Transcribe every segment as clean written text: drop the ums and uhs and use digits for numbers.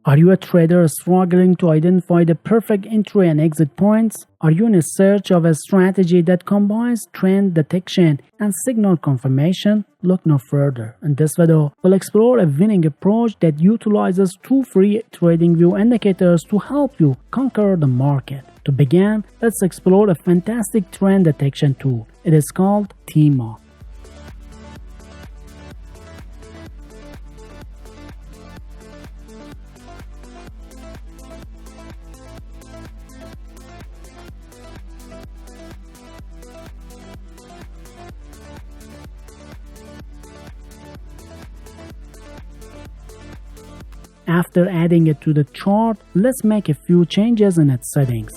Are you a trader struggling to identify the perfect entry and exit points? Are you in a search of a strategy that combines trend detection and signal confirmation? Look no further. In this video, we'll explore a winning approach that utilizes two free TradingView indicators to help you conquer the market. To begin, let's explore a fantastic trend detection tool. It is called TMA. After adding it to the chart, let's make a few changes in its settings.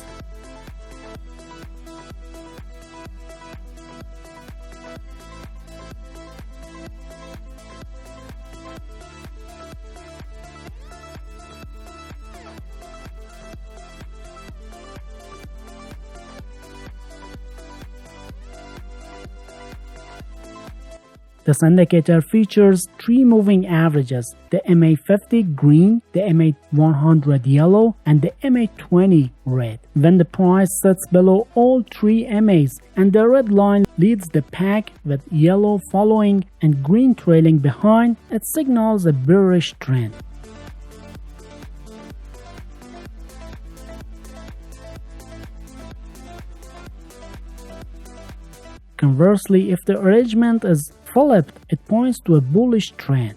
This indicator features three moving averages: the MA50 green, the MA100 yellow, and the MA20 red. When the price sits below all three MAs and the red line leads the pack with yellow following and green trailing behind, it signals a bearish trend. Conversely, if the arrangement is flipped, it points to a bullish trend.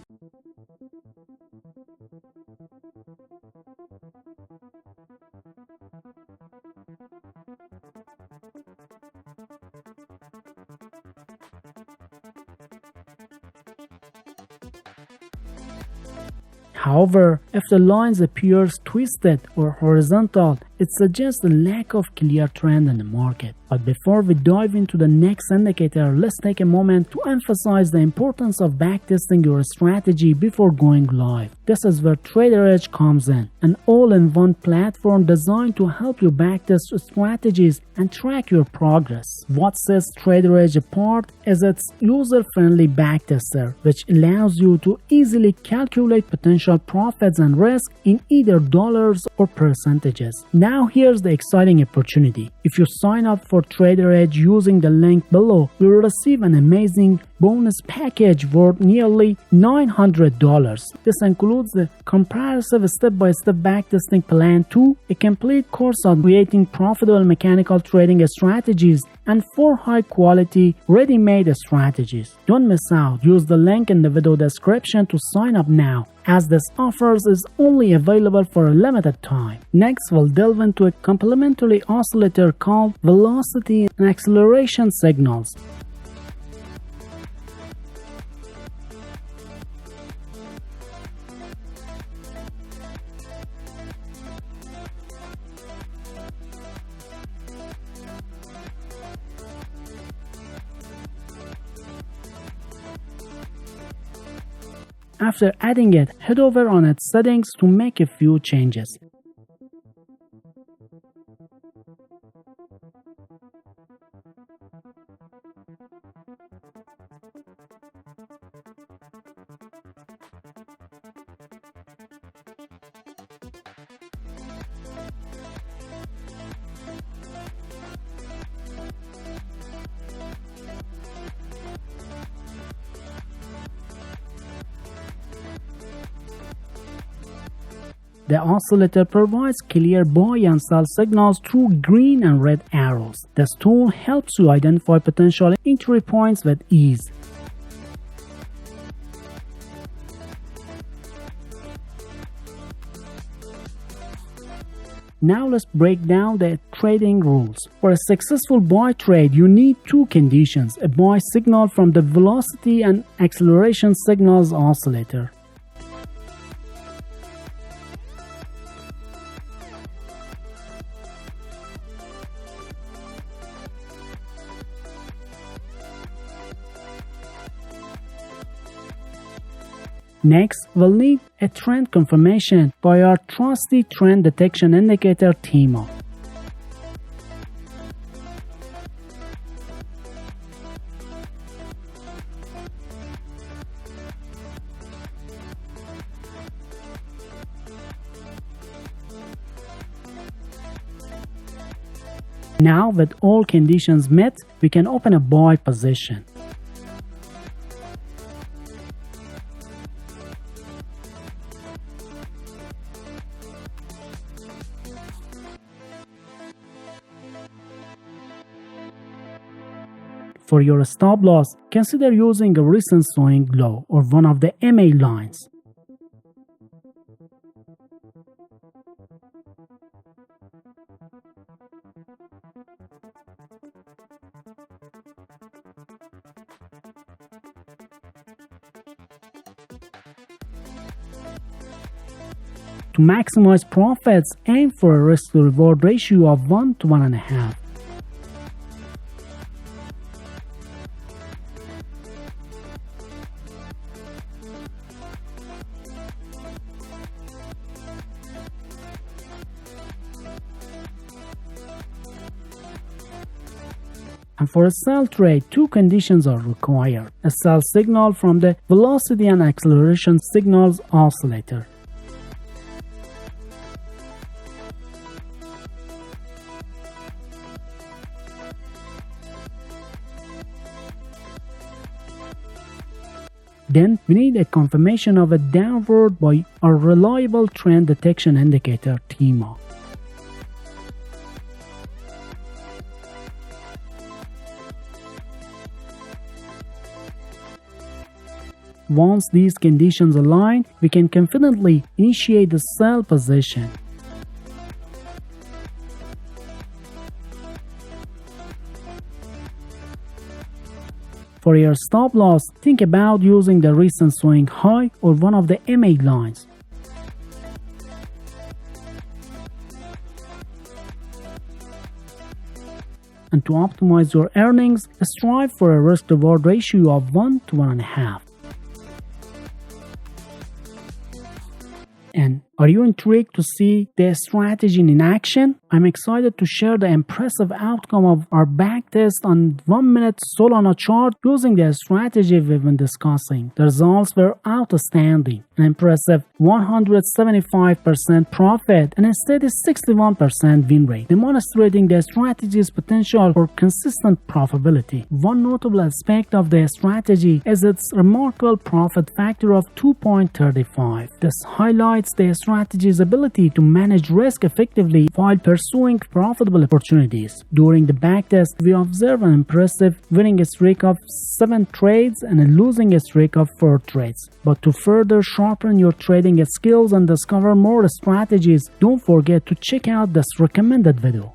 However, if the lines appears twisted or horizontal, it suggests a lack of clear trend in the market. But before we dive into the next indicator, let's take a moment to emphasize the importance of backtesting your strategy before going live. This is where TraderEdge comes in, an all-in-one platform designed to help you backtest strategies and track your progress. What sets TraderEdge apart is its user-friendly backtester, which allows you to easily calculate potential profits and risk in either dollars or percentages. Now here's the exciting opportunity. If you sign up for TraderEdge using the link below, you'll receive an amazing bonus package worth nearly $900. This includes the comprehensive step-by-step backtesting plan 2, a complete course on creating profitable mechanical trading strategies, and 4 high-quality, ready-made strategies. Don't miss out. Use the link in the video description to sign up now, as this offer is only available for a limited time. Next, we'll delve into a complementary oscillator called velocity and acceleration signals. After adding it, head over on its settings to make a few changes. The oscillator provides clear buy and sell signals through green and red arrows. This tool helps you identify potential entry points with ease. Now let's break down the trading rules. For a successful buy trade, you need two conditions: a buy signal from the velocity and acceleration signals oscillator. Next, we'll need a trend confirmation by our trusty trend detection indicator TMA. Now with all conditions met, we can open a buy position. For your stop loss, consider using a recent swing low or one of the MA lines. To maximize profits, aim for a risk-to-reward ratio of 1 to 1.5. And for a sell trade, two conditions are required: a sell signal from the velocity and acceleration signals oscillator. Then we need a confirmation of a downward by our reliable trend detection indicator TMA. Once these conditions align, we can confidently initiate the sell position. For your stop loss, think about using the recent swing high or one of the MA lines. And to optimize your earnings, strive for a risk-reward ratio of 1 to 1.5. And are you intrigued to see the strategy in action? I'm excited to share the impressive outcome of our backtest on 1 minute Solana chart using the strategy we've been discussing. The results were outstanding. An impressive 175% profit and a steady 61% win rate, demonstrating the strategy's potential for consistent profitability. One notable aspect of the strategy is its remarkable profit factor of 2.35. This highlights the strategy's ability to manage risk effectively while pursuing profitable opportunities. During the backtest, we observed an impressive winning streak of 7 trades and a losing streak of 4 trades. But to further sharpen your trading skills and discover more strategies, don't forget to check out this recommended video.